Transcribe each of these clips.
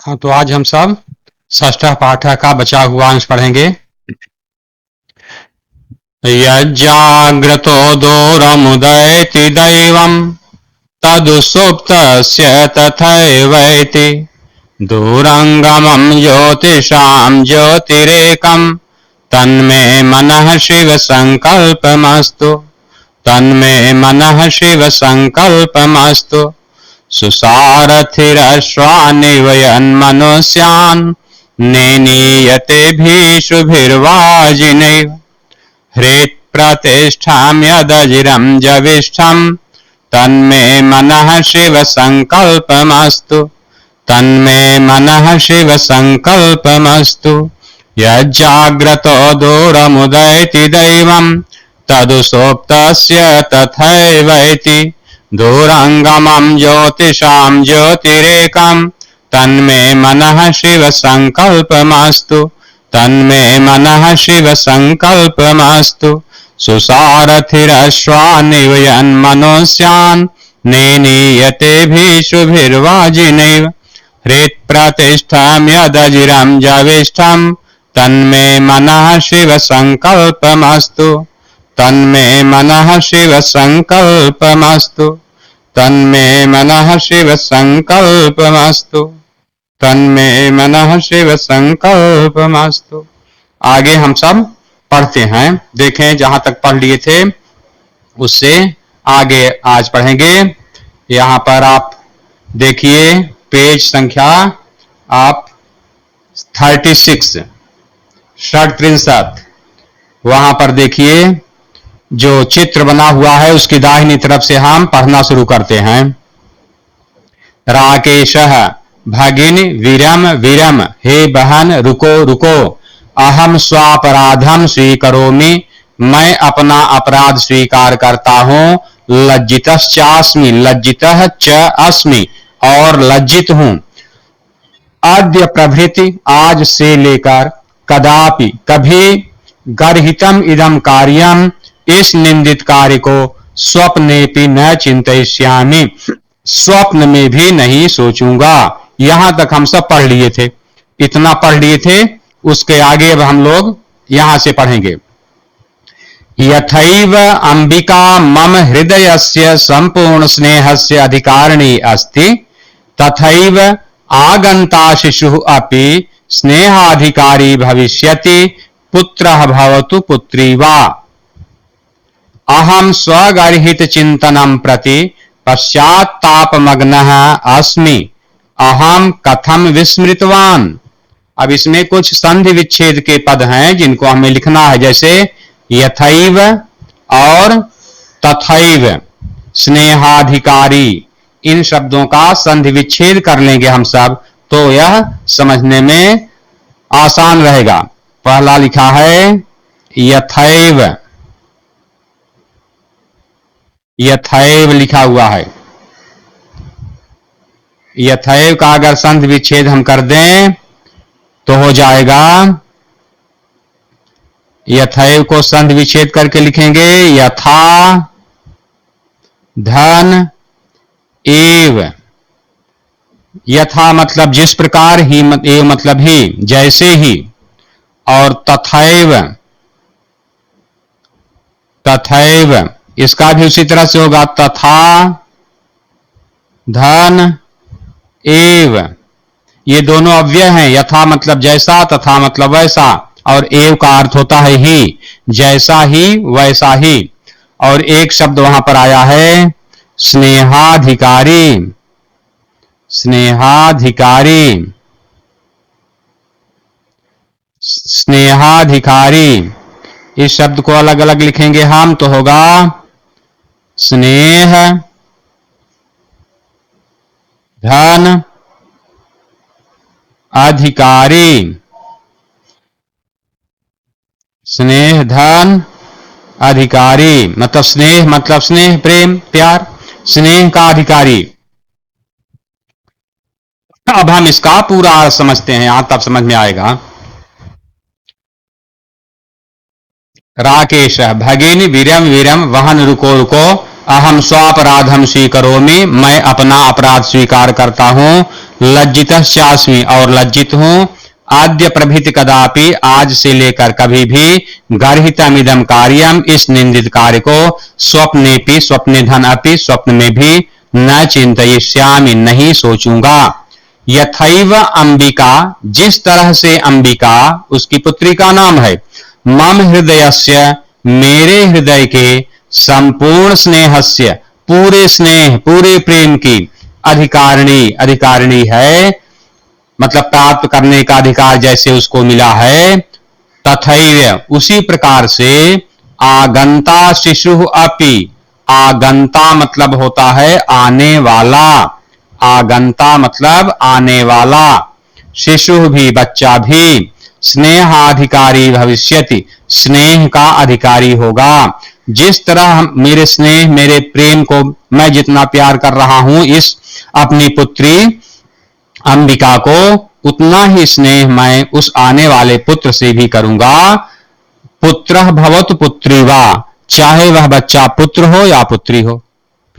हाँ, तो आज हम सब षष्ठ पाठ का बचा हुआ अंश पढ़ेंगे। यज्जाग्रतो दोरमुदयति दैवम् तदुसुप्तस्य तथैवैति दूरङ्गमं ज्योतिषां ज्योतिरेकं तन्मे मनः शिव संकल्पमस्तु तन्मे मनः शिव संकल्पमस्तु सुसारथिरश्वानिवयन्मनुष्यान् नेनीयते भीषुभिर्वाजिनैव हृत्प्रतिष्ठां यदजिरं जविष्ठं तन्मे मनः शिव संकल्पमस्तु तन्मे मनः शिव संकल्पमस्तु यज्जाग्रतो दूरमुदयति दैवं तदुसोप्तस्य तथैवैति दूरङ्गमं ज्योतिषां ज्योतिरेकं तन्मे मनः शिव संकल्पमस्तु तन्मे मनः शिव संकल्पमस्तु सुसारथिरश्वानिवयन्मनुष्यान् नेनीयते भीषुभिर्वाजिनैव हृत्प्रतिष्ठां यदजिरं जविष्ठं तन्मे मनः शिव संकल्पमस्तु तन्मे मनः शिव संकल्पमस्तु तन्मे मनः शिव संकल्पमस्तु तन्मे मनः शिव संकल्पमस्तु। आगे हम सब पढ़ते हैं। देखें, जहां तक पढ़ लिए थे उससे आगे आज पढ़ेंगे। यहां पर आप देखिए पेज संख्या आप 36 63 वहां पर देखिए जो चित्र बना हुआ है उसकी दाहिनी तरफ से हम पढ़ना शुरू करते हैं। राकेशः भगिनी वीरम वीरम, हे बहन रुको रुको, अहम स्वापराधम स्वीकरोमि, मैं अपना अपराध स्वीकार करता हूं, लज्जितश्चास्मि लज्जितः च अस्मि, और लज्जित हूं, अद्य प्रभृति आज से लेकर, कदापि कभी, गर्हितम इदम कार्यम इस निंदित कार्य को, स्वप्नेपि न चिंतयिष्यामि स्वप्न में भी नहीं सोचूंगा। यहां तक हम सब पढ़ लिए थे, इतना पढ़ लिए थे। उसके आगे अब हम लोग यहां से पढ़ेंगे। यथैव अंबिका मम हृदयस्य संपूर्ण स्नेहस्य अधिकारिणी अस्ति तथैव आगंता शिशुः अपि स्नेहाधिकारी भविष्यति, पुत्रः भवतु पुत्री वा। अहम स्वगर्हित चिंतनं प्रति पश्चात्तापमग्नः अस्मि, अहम कथम विस्मृतवान। अब इसमें कुछ संधि विच्छेद के पद हैं जिनको हमें लिखना है, जैसे यथैव और तथैव, स्नेहाधिकारी, इन शब्दों का संधि विच्छेद कर लेंगे हम सब, तो यह समझने में आसान रहेगा। पहला लिखा है यथैव, यथैव लिखा हुआ है। यथैव का अगर संधि विच्छेद हम कर दें तो हो जाएगा, यथैव को संधि विच्छेद करके लिखेंगे यथा धन एव। यथा मतलब जिस प्रकार, ही एव मतलब ही, जैसे ही, और तथैव, तथैव इसका भी उसी तरह से होगा, तथा धन एव। ये दोनों अव्यय हैं। यथा मतलब जैसा, तथा मतलब वैसा, और एव का अर्थ होता है ही, जैसा ही वैसा ही। और एक शब्द वहां पर आया है स्नेहाधिकारी, स्नेहाधिकारी, स्नेहाधिकारी। इस शब्द को अलग अलग लिखेंगे हम तो होगा स्नेह धन अधिकारी, स्नेह धन अधिकारी, मतलब स्नेह मतलब स्नेह प्रेम प्यार, स्नेह का अधिकारी। अब हम इसका पूरा अर्थ समझते हैं, यहां तब समझ में आएगा। राकेश भगिनी वीरम वीरम, वहन रुको रुको, अहम स्वापराधम स्वीकरोमि, मैं अपना अपराध स्वीकार करता हूं, लज्जितश्चास्मि और लज्जित हूं, आद्य प्रभृति कदापि आज से लेकर कभी भी, गर्हितमिदं कार्यम इस निंदित कार्य को, स्वप्नेपि स्वप्ने अपि स्वप्न में भी, न चिंतयिष्यामि नहीं सोचूंगा। यथैव अंबिका जिस तरह से अंबिका उसकी पुत्री का नाम है, मम हृदयस्य मेरे हृदय के, संपूर्ण स्नेहस्य पूरे स्नेह पूरे प्रेम की, अधिकारिणी अधिकारिणी है मतलब प्राप्त करने का अधिकार जैसे उसको मिला है, तथैव उसी प्रकार से, आगंता शिशु अपि, आगंता मतलब होता है आने वाला, आगंता मतलब आने वाला, शिशु भी बच्चा भी, स्नेहाधिकारी भविष्यति स्नेह का अधिकारी होगा। जिस तरह मेरे स्नेह मेरे प्रेम को मैं जितना प्यार कर रहा हूं इस अपनी पुत्री अंबिका को, उतना ही स्नेह मैं उस आने वाले पुत्र से भी करूंगा। पुत्रः भवतु पुत्री वा, चाहे वह बच्चा पुत्र हो या पुत्री हो।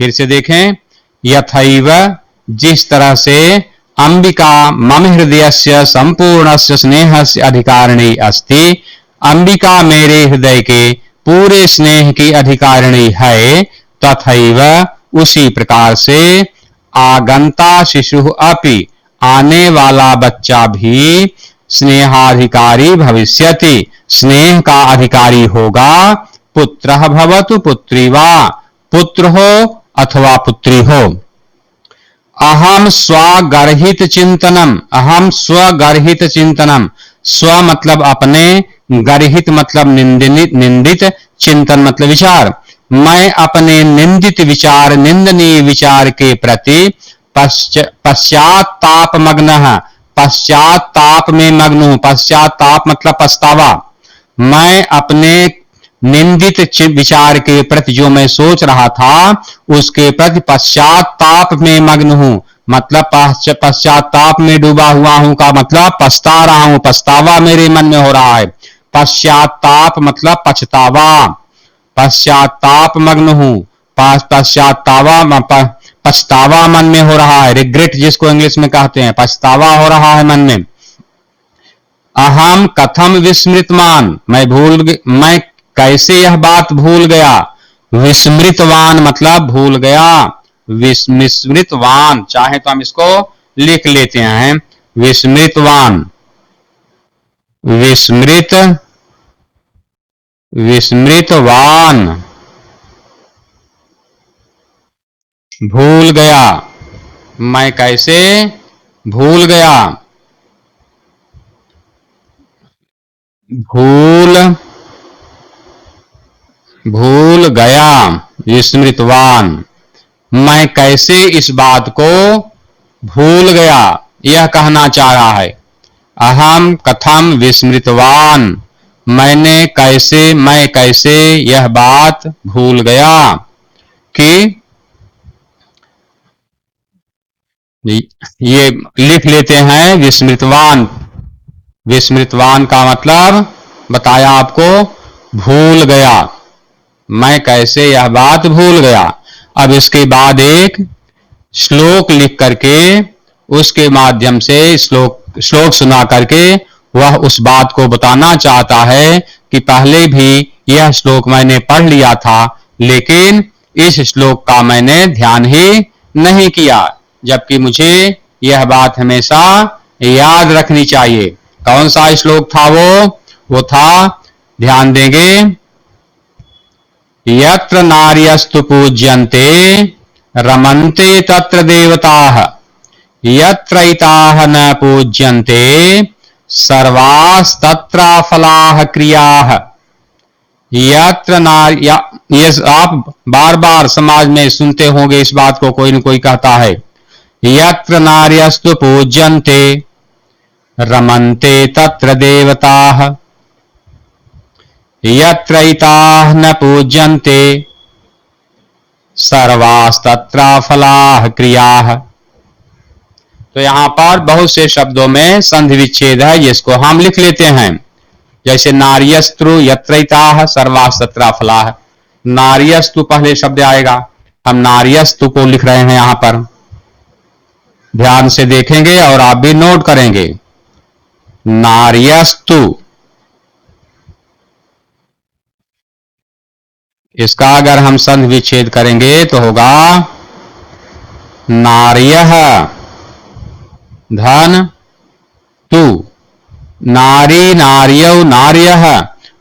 फिर से देखें, यथैव जिस तरह से, अंबिका मम हृदयस्य संपूर्णस्य स्नेहस्य अधिकारिणी अस्ति, अंबिका मेरे हृदय के पूरे स्नेह की अधिकारिणी है, तथैव उसी प्रकार से, आगंता शिशु अपि आने वाला बच्चा भी, स्नेहाधिकारी भविष्यति स्नेह का अधिकारी होगा। पुत्रः भवतु पुत्री वा, पुत्र हो अथवा पुत्री हो। अहम स्वगर्हित चिंतनम, अहम स्वगर्हित चिंतनम, स्व मतलब अपने, गर्हित मतलब निंदित, चिंतन मतलब विचार, मैं अपने निंदित विचार निंदनीय विचार के प्रति पश्चाताप मग्न, पश्चाताप में मग्न हूं, पश्चाताप मतलब पछतावा, मैं अपने निंदित विचार के प्रति जो मैं सोच रहा था उसके प्रति पश्चाताप में मग्न हूं, मतलब पश्चाताप में डूबा हुआ हूं का मतलब पछता रहा हूं, पछतावा मेरे मन में हो रहा है। पश्चाताप मतलब पछतावा, पश्चाताप मग्न हूं, पछतावा मन में हो रहा है, रिग्रेट जिसको इंग्लिश में कहते हैं, पछतावा हो रहा है मन में। अहम कथम विस्मृतवान, मैं कैसे यह बात भूल गया, विस्मृतवान मतलब भूल गया, विस्मृतवान चाहे तो हम इसको लिख लेते हैं, विस्मृतवान, विस्मृतवान भूल गया, मैं कैसे भूल गया, भूल गया, विस्मृतवान, मैं कैसे इस बात को भूल गया, यह कहना चाह रहा है। अहम कथम विस्मृतवान, मैं कैसे यह बात भूल गया कि, ये लिख लेते हैं विस्मृतवान, विस्मृतवान का मतलब बताया आपको, भूल गया, मैं कैसे यह बात भूल गया। अब इसके बाद एक श्लोक लिख करके उसके माध्यम से श्लोक सुना करके वह उस बात को बताना चाहता है कि पहले भी यह श्लोक मैंने पढ़ लिया था लेकिन इस श्लोक का मैंने ध्यान ही नहीं किया, जबकि मुझे यह बात हमेशा याद रखनी चाहिए। कौन सा श्लोक था वो था, ध्यान देंगे, यत्र नार्यस्तु पूज्यन्ते रमन्ते तत्र देवताः, यत्रैताः न पूज्यन्ते सर्वास्तत्राफलाः क्रियाः। यत्र नार्य, ये आप बार बार समाज में सुनते होंगे इस बात को, कोई न कोई कहता है, यत्र नार्यस्तु पूज्यन्ते रमन्ते तत्र देवताः, यत्रैताः न पूज्यन्ते सर्वास्तत्राफलाः क्रियाः। तो यहां पर बहुत से शब्दों में संधि विच्छेद है जिसको हम लिख लेते हैं, जैसे नार्यस्तु यत्रैताः सर्वास्तत्राफलाः, नार्यस्तु पहले शब्द आएगा, हम नार्यस्तु को लिख रहे हैं यहां पर, ध्यान से देखेंगे और आप भी नोट करेंगे। नार्यस्तु, इसका अगर हम संधि विच्छेद करेंगे तो होगा नार्यः धन तु। नारी नार्यौ नार्यः,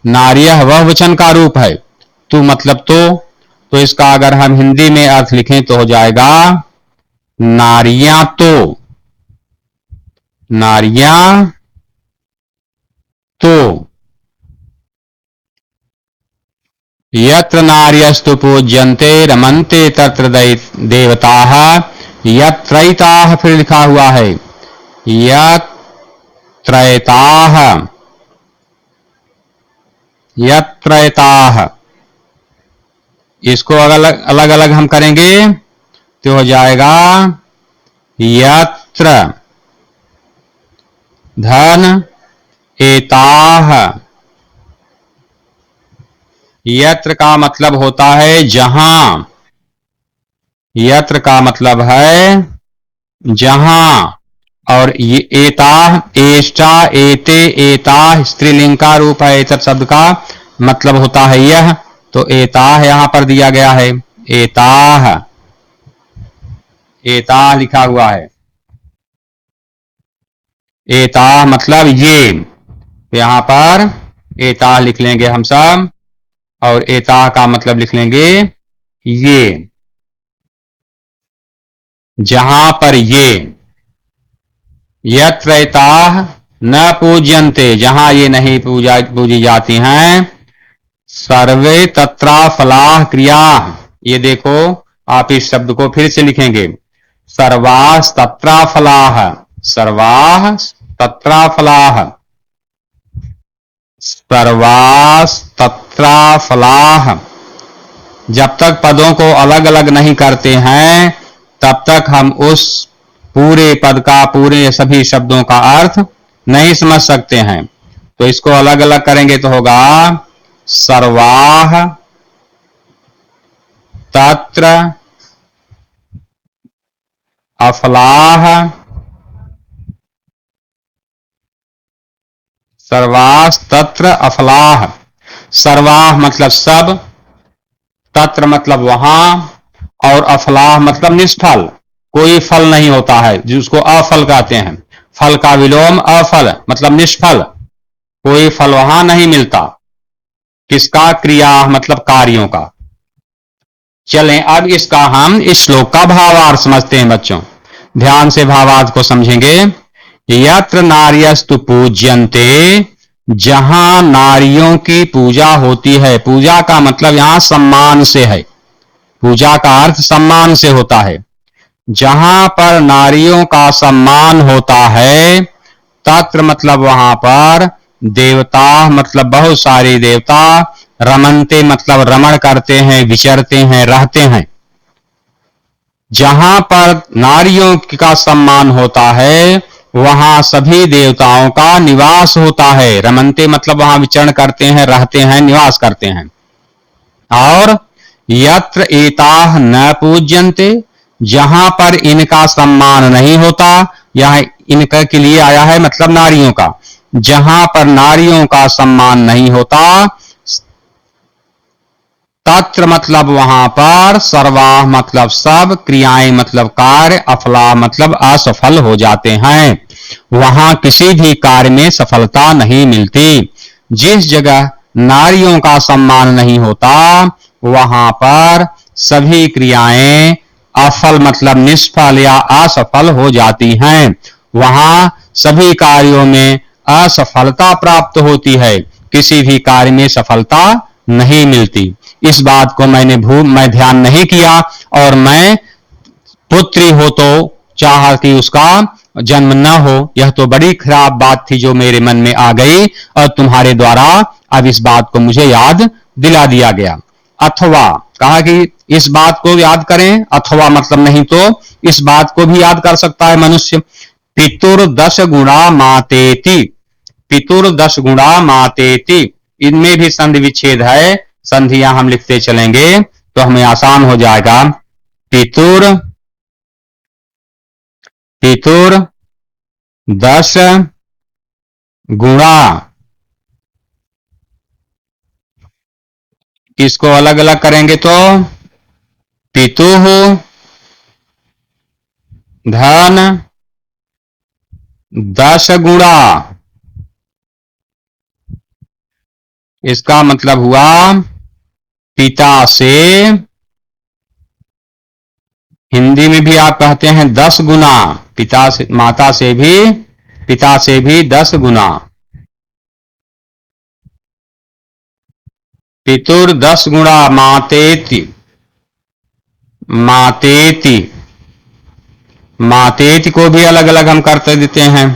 नार्यः वह वचन का रूप है, तू मतलब तो इसका अगर हम हिंदी में अर्थ लिखें तो हो जाएगा नारियां तो, नारियां तो। यत्र नार्यस्तु पूज्यन्ते रमन्ते तत्र देवताः यत्रैताः, फिर लिखा हुआ है यत्रैताः, यत्रैताः। इसको अलग अलग अलग हम करेंगे तो हो जाएगा यत्र धन एताः। यत्र का मतलब होता है जहां, यत्र का मतलब है जहां, और ये एताः एष्टा एते एताः स्त्रीलिंग का रूप है। एतत् शब्द का मतलब होता है यह, तो एताः यहां पर दिया गया है, एताः, एताः लिखा हुआ है। एताः मतलब ये, यहां पर एताः लिख लेंगे हम सब, और एताः का मतलब लिख लेंगे ये, जहां पर ये। यत्रैताः न पूज्यन्ते, जहां ये नहीं पूजी जाती हैं। सर्वे तत्रा फलाः क्रियाः, ये देखो आप इस शब्द को फिर से लिखेंगे, सर्वास् तत्रा फलाः, सर्वाः तत्रा फलाः, सर्वास् तत्रा फलाः। जब तक पदों को अलग अलग नहीं करते हैं तब तक हम उस पूरे पद का, पूरे सभी शब्दों का अर्थ नहीं समझ सकते हैं। तो इसको अलग अलग करेंगे तो होगा सर्वाः तत्र अफलाः, सर्वास् तत्र अफलाः। सर्वाः मतलब सब, तत्र मतलब वहां, और अफलाह मतलब निष्फल, कोई फल नहीं होता है जिसको अफल कहते हैं। फल का विलोम अफल मतलब निष्फल, कोई फल वहां नहीं मिलता। किसका? क्रिया मतलब कार्यों का। चलें अब इसका हम इस श्लोक का भावार्थ समझते हैं बच्चों, ध्यान से भावार्थ को समझेंगे। यत्र नार्यस्तु पूज्यन्ते, जहां नारियों की पूजा होती है, पूजा का मतलब यहां सम्मान से है, पूजा का अर्थ सम्मान से होता है। जहां पर नारियों का सम्मान होता है, तत्र मतलब वहां पर देवता मतलब बहुत सारे देवता, रमनते मतलब रमण करते हैं, विचरते हैं, रहते हैं। जहां पर नारियों का सम्मान होता है वहां सभी देवताओं का निवास होता है। रमनते मतलब वहां विचरण करते हैं, रहते हैं, निवास करते हैं। और यत्र एताः न पूज्यन्ते, जहां पर इनका सम्मान नहीं होता, यह इनका के लिए आया है मतलब नारियों का, जहां पर नारियों का सम्मान नहीं होता, तत्र मतलब वहां पर, सर्वाः मतलब सब, क्रियाएं मतलब कार्य, अफला मतलब असफल हो जाते हैं। वहां किसी भी कार्य में सफलता नहीं मिलती। जिस जगह नारियों का सम्मान नहीं होता वहां पर सभी क्रियाएं अफल मतलब निष्फल या असफल हो जाती हैं। वहां सभी कार्यों में असफलता प्राप्त होती है, किसी भी कार्य में सफलता नहीं मिलती। इस बात को मैं ध्यान नहीं किया, और मैं पुत्री हो तो चाहा कि उसका जन्म न हो। यह तो बड़ी खराब बात थी जो मेरे मन में आ गई, और तुम्हारे द्वारा अब इस बात को मुझे याद दिला दिया गया। अथवा कहा कि इस बात को याद करें, अथवा मतलब नहीं तो इस बात को भी याद कर सकता है मनुष्य। पितुर्दश गुणा मातेति, पितुर्दश गुणा मातेति, इनमें भी संधि विच्छेद है। संधियां हम लिखते चलेंगे तो हमें आसान हो जाएगा। पितुर पितुर 10 गुणा। इसको अलग अलग करेंगे तो पितुः धन 10 गुणा। इसका मतलब हुआ पिता से, हिंदी में भी आप कहते हैं 10 गुना, पिता से, माता से भी, पिता से भी 10 गुना। पितुर 10 गुणा मातेति, मातेति, मातेति को भी अलग अलग हम करते देते हैं।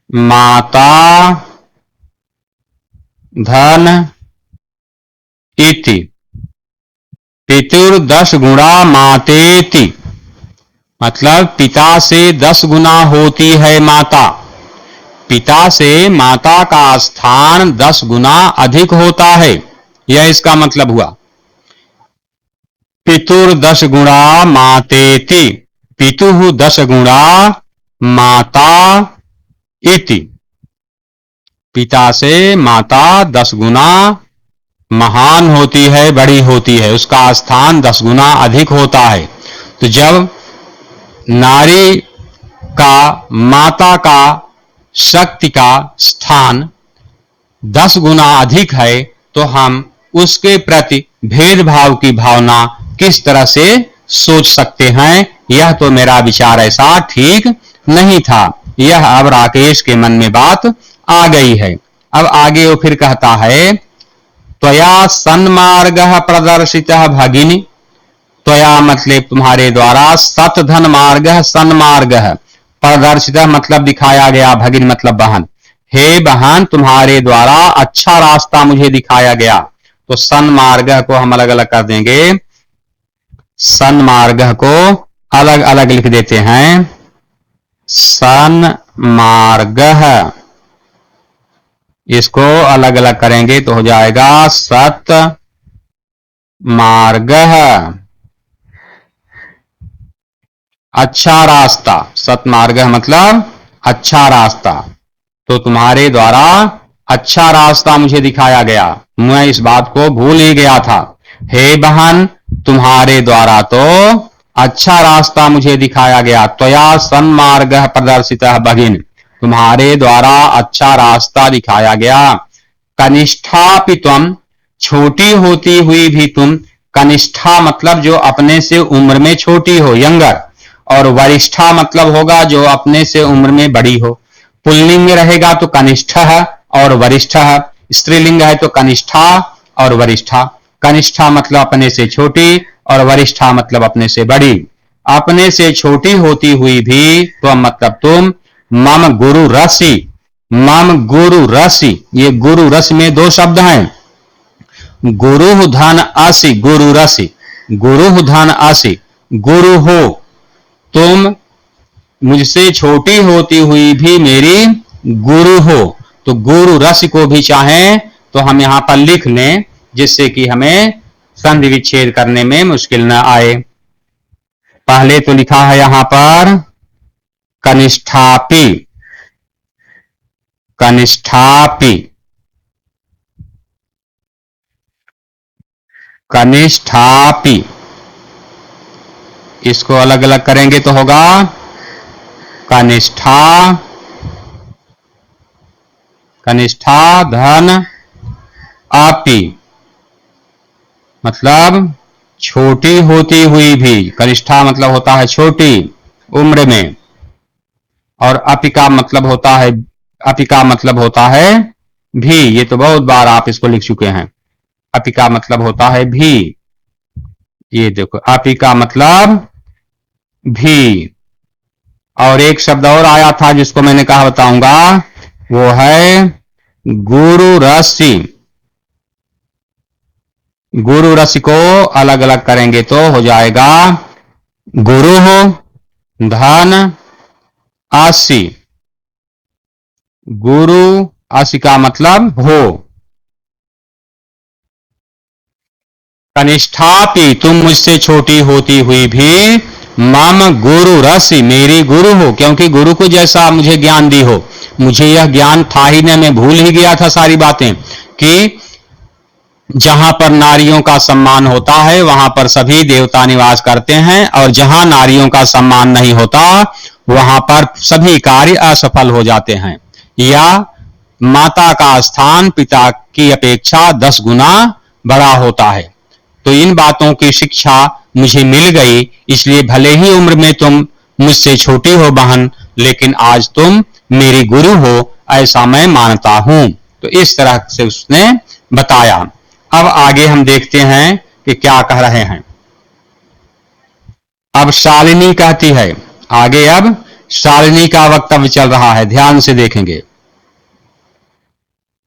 माता धन इति, पितुर 10 गुणा मातेति, मतलब पिता से 10 गुना होती है माता। पिता से माता का स्थान 10 गुना अधिक होता है, यह इसका मतलब हुआ। पितुर 10 गुणा मातेति, पितुः 10 गुणा माता इति, पिता से माता 10 गुना महान होती है, बड़ी होती है, उसका स्थान 10 गुना अधिक होता है। तो जब नारी का, माता का शक्ति का स्थान 10 गुना अधिक है, तो हम उसके प्रति भेदभाव की भावना किस तरह से सोच सकते हैं? यह तो मेरा विचार ऐसा ठीक नहीं था। यह अब राकेश के मन में बात आ गई है। अब आगे वो फिर कहता है, त्वया सन्मार्गः प्रदर्शितः भगिनी, त्वया मतलब तुम्हारे द्वारा, सतधन मार्गः सन्मार्गः, प्रदर्शितः मतलब दिखाया गया, भगिनी मतलब बहन, हे बहन तुम्हारे द्वारा अच्छा रास्ता मुझे दिखाया गया। तो सन्मार्गः को हम अलग अलग कर देंगे, सन्मार्गः को अलग अलग लिख देते हैं। सन्मार्गः, इसको अलग अलग करेंगे तो हो जाएगा सत मार्गः, अच्छा रास्ता। सतमार्गः मतलब अच्छा रास्ता। तो तुम्हारे द्वारा अच्छा रास्ता मुझे दिखाया गया, मैं इस बात को भूल ही गया था। हे बहन तुम्हारे द्वारा तो अच्छा रास्ता मुझे दिखाया गया। त्वया सन्मार्गः प्रदर्शितः भगिनी, तुम्हारे द्वारा अच्छा रास्ता दिखाया गया। कनिष्ठापि त्वम, छोटी होती हुई भी तुम। कनिष्ठा मतलब जो अपने से उम्र में छोटी हो, यंगर, और वरिष्ठा मतलब होगा जो अपने से उम्र में बड़ी हो। पुल्लिंग में रहेगा तो कनिष्ठः और वरिष्ठः, स्त्रीलिंग है तो कनिष्ठा और वरिष्ठा। कनिष्ठा मतलब अपने से छोटी और वरिष्ठा मतलब अपने से बड़ी। अपने से छोटी होती हुई भी तो मतलब तुम, मम गुरु रसी, मम गुरु रसी, ये गुरु रस में दो शब्द हैं, गुरु धन असी, गुरु रसी, गुरु धन असी, गुरु हो तुम, मुझसे छोटी होती हुई भी मेरी गुरु हो। तो गुरु रस को भी चाहें तो हम यहां पर लिख लें, जिससे कि हमें संधि विच्छेद करने में मुश्किल न आए। पहले तो लिखा है यहां पर कनिष्ठापि, कनिष्ठापि, कनिष्ठापि, इसको अलग अलग करेंगे तो होगा कनिष्ठा, कनिष्ठा धन आपी, मतलब छोटी होती हुई भी। कनिष्ठा मतलब होता है छोटी उम्र में, और अपि का मतलब होता है, अपि का मतलब होता है भी। ये तो बहुत बार आप इसको लिख चुके हैं। अपि का मतलब होता है भी, ये देखो अपि का मतलब भी। और एक शब्द और आया था जिसको मैंने कहा बताऊंगा, वो है गुरु रसी। गुरु रसी को अलग अलग करेंगे तो हो जाएगा गुरु हो धन आसी, गुरु आसी का मतलब हो। कनिष्ठापि, तुम मुझसे छोटी होती हुई भी मम गुरु रसि, मेरी गुरु हो, क्योंकि गुरु को जैसा मुझे ज्ञान दी हो। मुझे यह ज्ञान था ही नहीं, मैं भूल ही गया था सारी बातें, कि जहां पर नारियों का सम्मान होता है वहां पर सभी देवता निवास करते हैं, और जहां नारियों का सम्मान नहीं होता वहां पर सभी कार्य असफल हो जाते हैं, या माता का स्थान पिता की अपेक्षा 10 गुना बड़ा होता है। तो इन बातों की शिक्षा मुझे मिल गई, इसलिए भले ही उम्र में तुम मुझसे छोटी हो बहन, लेकिन आज तुम मेरी गुरु हो, ऐसा मैं मानता हूं। तो इस तरह से उसने बताया। अब आगे हम देखते हैं कि क्या कह रहे हैं। अब शालिनी कहती है आगे, अब शालिनी का वक्तव्य चल रहा है, ध्यान से देखेंगे।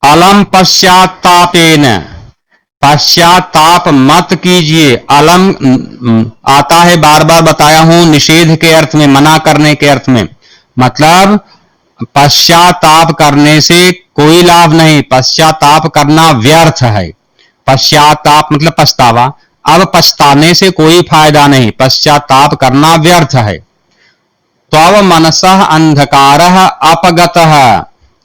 अलम पश्चातापेन, पश्चाताप मत कीजिए। अलम आता है, बार बार बताया हूं, निषेध के अर्थ में, मना करने के अर्थ में। मतलब पश्चाताप करने से कोई लाभ नहीं, पश्चाताप करना व्यर्थ है। पश्चाताप मतलब पछतावा, अब पछताने से कोई फायदा नहीं, पश्चाताप करना व्यर्थ है। तव मनसः अंधकारः अपगतः,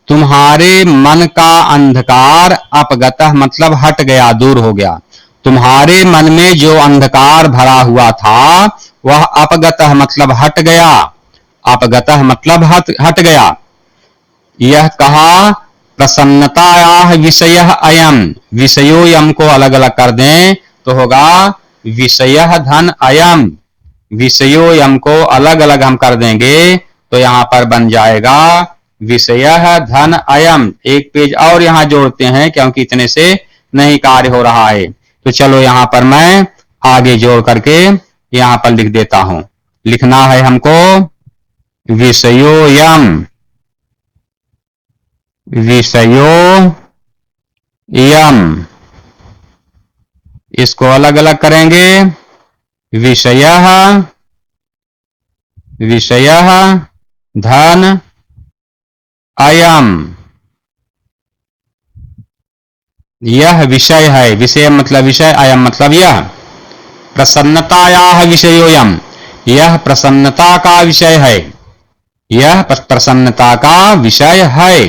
तुम्हारे मन का अंधकार, अपगतः मतलब हट गया, दूर हो गया। तुम्हारे मन में जो अंधकार भरा हुआ था वह अपगतः मतलब हट गया, अपगतः मतलब हट गया। यह कहा प्रसन्नतायाः विषयः अयम्, विषयो यम को अलग अलग कर दें तो होगा विषयः धन अयम्, विषयो यम को अलग अलग हम कर देंगे तो यहां पर बन जाएगा विषयः धन अयम्। एक पेज और यहां जोड़ते हैं क्योंकि इतने से नहीं कार्य हो रहा है। तो चलो यहां पर मैं आगे जोड़ करके यहां पर लिख देता हूं। लिखना है हमको विषयो यम, विषयो यम, इसको अलग अलग करेंगे। विषयः, विषयः धन अयम, यह विषय है, विषय मतलब विषय, अयम मतलब यह। प्रसन्नतायाः विषयोयम, यह प्रसन्नता का विषय है, यह प्रसन्नता का विषय है।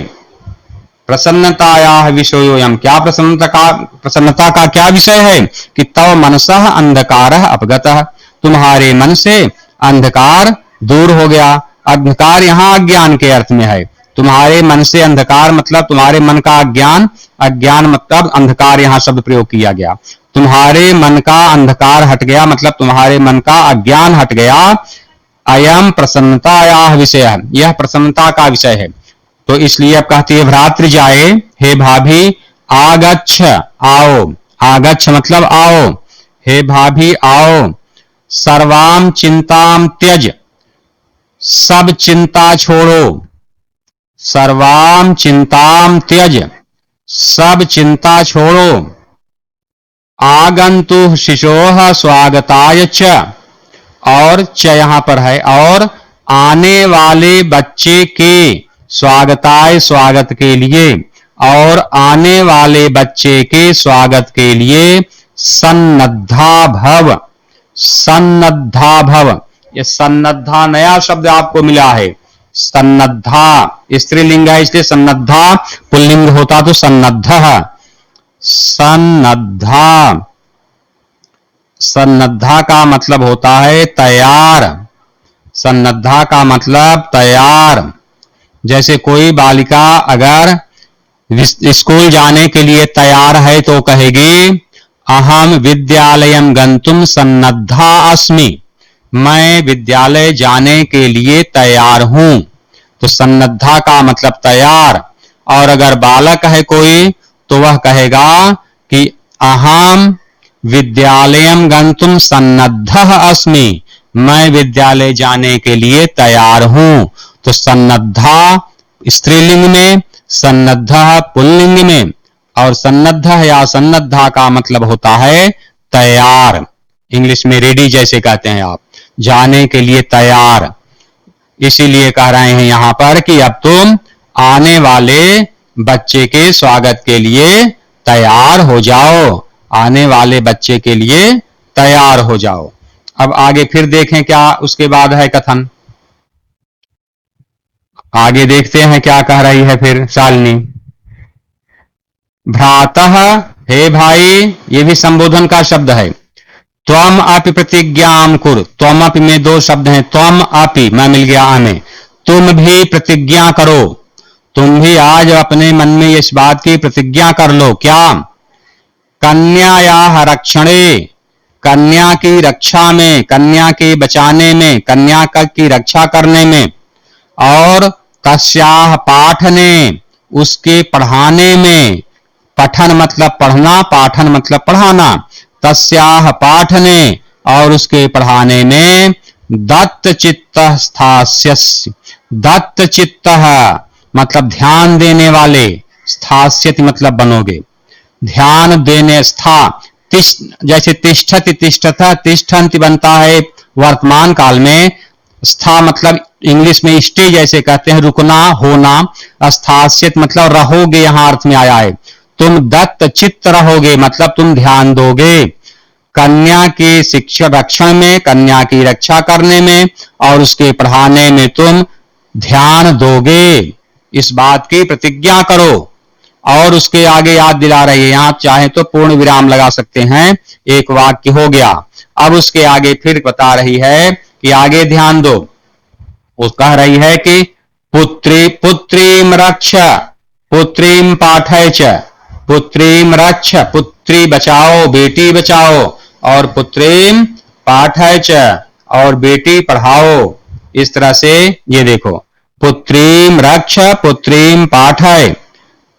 प्रसन्नतायाः विषयोयम, क्या प्रसन्नता का क्या विषय है कि तव मनसः अंधकारः अपगतः, तुम्हारे मन से अंधकार दूर हो गया। अंधकार यहाँ अज्ञान के अर्थ में है। तुम्हारे मन से अंधकार मतलब तुम्हारे मन का अज्ञान, अज्ञान मतलब अंधकार, यहाँ शब्द प्रयोग किया गया। तुम्हारे मन का अंधकार हट गया मतलब तुम्हारे मन का अज्ञान हट गया। अयम प्रसन्नतायाः विषय, यह प्रसन्नता का विषय है। तो इसलिए अब कहती है भ्रातृ जाए, हे भाभी, आगच्छ आओ, आगच्छ मतलब आओ, हे भाभी आओ, सर्वाम चिंताम त्यज, सब चिंता छोड़ो, सर्वाम चिंताम त्यज, सब चिंता छोड़ो, आगंतु शिशोः स्वागताय च, और च यहां पर है, और आने वाले बच्चे के, स्वागताय स्वागत के लिए, और आने वाले बच्चे के स्वागत के लिए सन्नद्धा भव, सन्नद्धा भव। ये सन्नद्धा नया शब्द आपको मिला है। सन्नद्धा स्त्रीलिंग है इसलिए सन्नद्धा, पुल्लिंग होता तो सन्नद्धः, सन्नद्धा, सन्नद्धा का मतलब होता है तैयार, सन्नद्धा का मतलब तैयार। जैसे कोई बालिका अगर स्कूल जाने के लिए तैयार है तो कहेगी अहम विद्यालयम गंतुम सन्नद्धा अस्मि, मैं विद्यालय जाने के लिए तैयार हूं। तो सन्नद्धा का मतलब तैयार। और अगर बालक है कोई तो वह कहेगा कि अहम विद्यालयम गंतुम सन्नद्धः अस्मि, मैं विद्यालय जाने के लिए तैयार हूं। तो सन्नद्धा स्त्रीलिंग में, सन्नद्धः पुल्लिंग में, और सन्नद्धः या सन्नद्धा का मतलब होता है तैयार। इंग्लिश में रेडी जैसे कहते हैं आप, जाने के लिए तैयार। इसीलिए कह रहे हैं यहां पर कि अब तुम आने वाले बच्चे के स्वागत के लिए तैयार हो जाओ, आने वाले बच्चे के लिए तैयार हो जाओ। अब आगे फिर देखें क्या उसके बाद है कथन। आगे देखते हैं क्या कह रही है फिर शालिनी। भ्रातः, हे भाई, ये भी संबोधन का शब्द है। त्वम अपि प्रतिज्ञाम कुर, त्वम अपि में दो शब्द हैं, त्वम अपि मैं मिल गया आने, तुम भी प्रतिज्ञा करो, तुम भी आज अपने मन में इस बात की प्रतिज्ञा कर लो। क्या? कन्यायाः रक्षणे, कन्या की रक्षा में, कन्या के बचाने में, कन्या की रक्षा करने में, और तस्याः पाठने, उसके पढ़ाने में, पठन मतलब पढ़ना, पाठन मतलब पढ़ाना, तस्याः पाठने और उसके पढ़ाने में दत्त चित्तः स्थास्यसि, दत्त चित्तः मतलब ध्यान देने वाले, स्थास्यति मतलब बनोगे, ध्यान देने, स्था जैसे तिष्ठति तिष्ठतः तिष्ठन्ति बनता है वर्तमान काल में, स्था मतलब इंग्लिश में स्टे जैसे कहते हैं रुकना होना, स्थास्यत मतलब रहोगे यहां अर्थ में आया है। तुम दत्त चित्त रहोगे मतलब तुम ध्यान दोगे कन्या की शिक्षा रक्षण में, कन्या की रक्षा करने में और उसके पढ़ाने में तुम ध्यान दोगे, इस बात की प्रतिज्ञा करो। और उसके आगे याद दिला रही है, यहां चाहे तो पूर्ण विराम लगा सकते हैं, एक वाक्य हो गया। अब उसके आगे फिर बता रही है कि आगे ध्यान दो, वो कह रही है कि पुत्री पुत्रीम रक्ष, पुत्रीम पाठय च, पुत्रीम रक्ष पुत्री बचाओ, बेटी बचाओ, और पुत्रीम पाठय च और बेटी पढ़ाओ। इस तरह से ये देखो, पुत्रीम रक्ष पुत्रीम पाठय,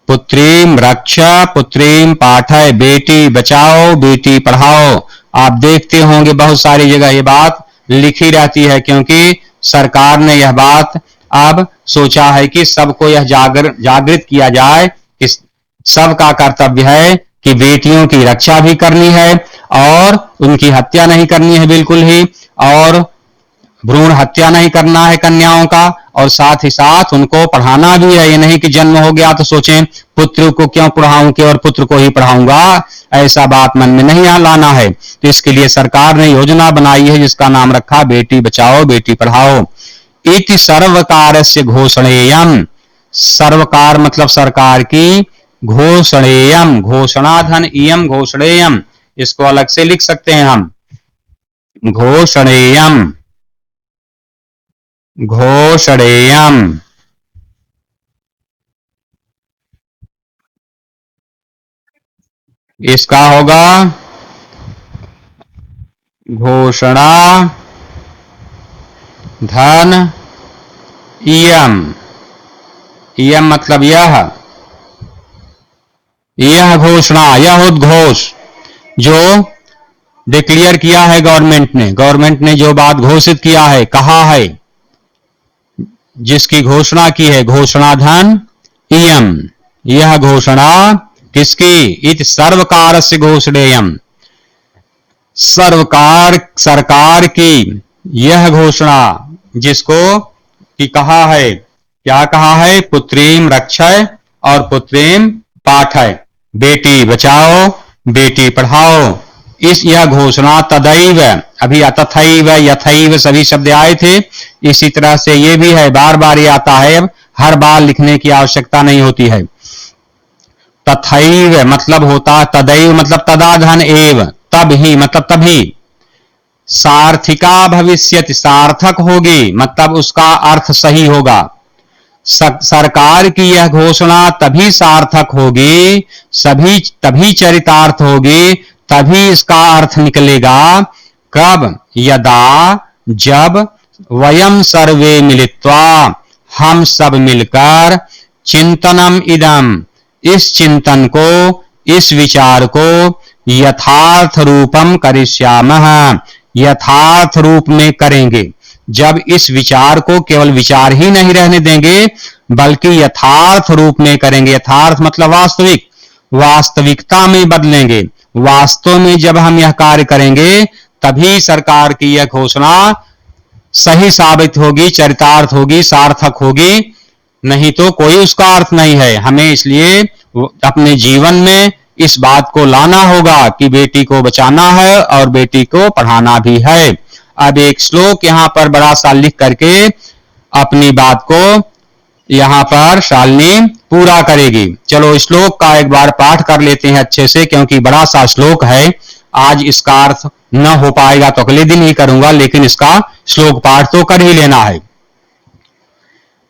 पुत्रीम रक्षा पुत्रीम पाठय, बेटी बचाओ बेटी पढ़ाओ। आप देखते होंगे बहुत सारी जगह ये बात लिखी रहती है, क्योंकि सरकार ने यह बात अब सोचा है कि सबको यह जागृत किया जाए कि सबका कर्तव्य है कि बेटियों की रक्षा भी करनी है और उनकी हत्या नहीं करनी है बिल्कुल ही, और भ्रूण हत्या नहीं करना है कन्याओं का, और साथ ही साथ उनको पढ़ाना भी है। ये नहीं कि जन्म हो गया तो सोचें पुत्र को क्यों पढ़ाऊं कि और पुत्र को ही पढ़ाऊंगा, ऐसा बात मन में नहीं लाना है। तो इसके लिए सरकार ने योजना बनाई है जिसका नाम रखा बेटी बचाओ बेटी पढ़ाओ। इति सर्वकारस्य घोषणेयम, सर्वकार मतलब सरकार की, घोषणेयम घोषणा धन इयम घोषणेयम, इसको अलग से लिख सकते हैं हम, घोषणेयम घोषणेयम। इसका होगा घोषणा धन इयम, इयम मतलब यह घोषणा, यह उद्घोष जो डिक्लेयर किया है गवर्नमेंट ने जो बात घोषित किया है, कहा है, जिसकी घोषणा की है, घोषणा धन इयम, यह घोषणा किसकी, इत सर्वकारस्य घोषणेयम, सरकार की यह घोषणा जिसको कि कहा है, क्या कहा है, पुत्रीम रक्षय और पुत्रीम पाठय, बेटी बचाओ बेटी पढ़ाओ। इस यह घोषणा तदैव, अभी तथैव यथैव सभी शब्द आए थे, इसी तरह से ये भी है, बार बार ये आता है, अब हर बार लिखने की आवश्यकता नहीं होती है। तथैव मतलब होता, तदैव मतलब तदाधन एव, तब ही मतलब तभी, सार्थिका भविष्यति सार्थक होगी मतलब उसका अर्थ सही होगा, सरकार की यह घोषणा तभी सार्थक होगी, सभी तभी चरितार्थ होगी, तभी इसका अर्थ निकलेगा, कब, यदा जब, वयम सर्वे मिलित्वा हम सब मिलकर, चिंतनम इदम इस चिंतन को, इस विचार को, यथार्थ रूपम करिष्यामः यथार्थ रूप में करेंगे। जब इस विचार को केवल विचार ही नहीं रहने देंगे बल्कि यथार्थ रूप में करेंगे, यथार्थ मतलब वास्तविक, वास्तविकता में बदलेंगे, वास्तव में जब हम यह कार्य करेंगे तभी सरकार की यह घोषणा सही साबित होगी, चरितार्थ होगी, सार्थक होगी, नहीं तो कोई उसका अर्थ नहीं है। हमें इसलिए अपने जीवन में इस बात को लाना होगा कि बेटी को बचाना है और बेटी को पढ़ाना भी है। अब एक श्लोक यहाँ पर बड़ा सा लिख करके अपनी बात को यहाँ पर शालिनी पूरा करेगी। चलो श्लोक का एक बार पाठ कर लेते हैं अच्छे से, क्योंकि बड़ा सा श्लोक है। आज इसका अर्थ न हो पाएगा तो अगले दिन ही करूंगा, लेकिन इसका श्लोक पाठ तो कर ही लेना है।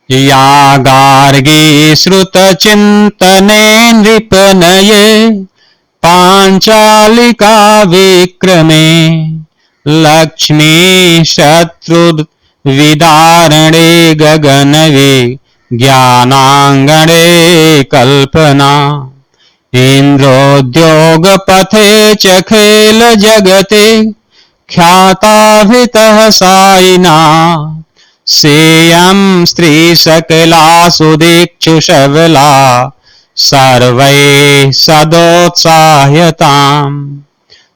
या गार्गी श्रुत चिंतने नृपनये पांचालिका विक्रमे लक्ष्मी शत्रु विदारणे गगनवे ज्ञानांगणे कल्पना इंद्रोद्योग पथे च खेल जगते ख्याताभितः सायिना सेयं स्त्री सकला सुदीक्षु शबला सर्वैः सदोत्साह्यताम्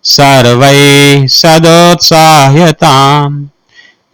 सर्वैः सदोत्साह्यताम्।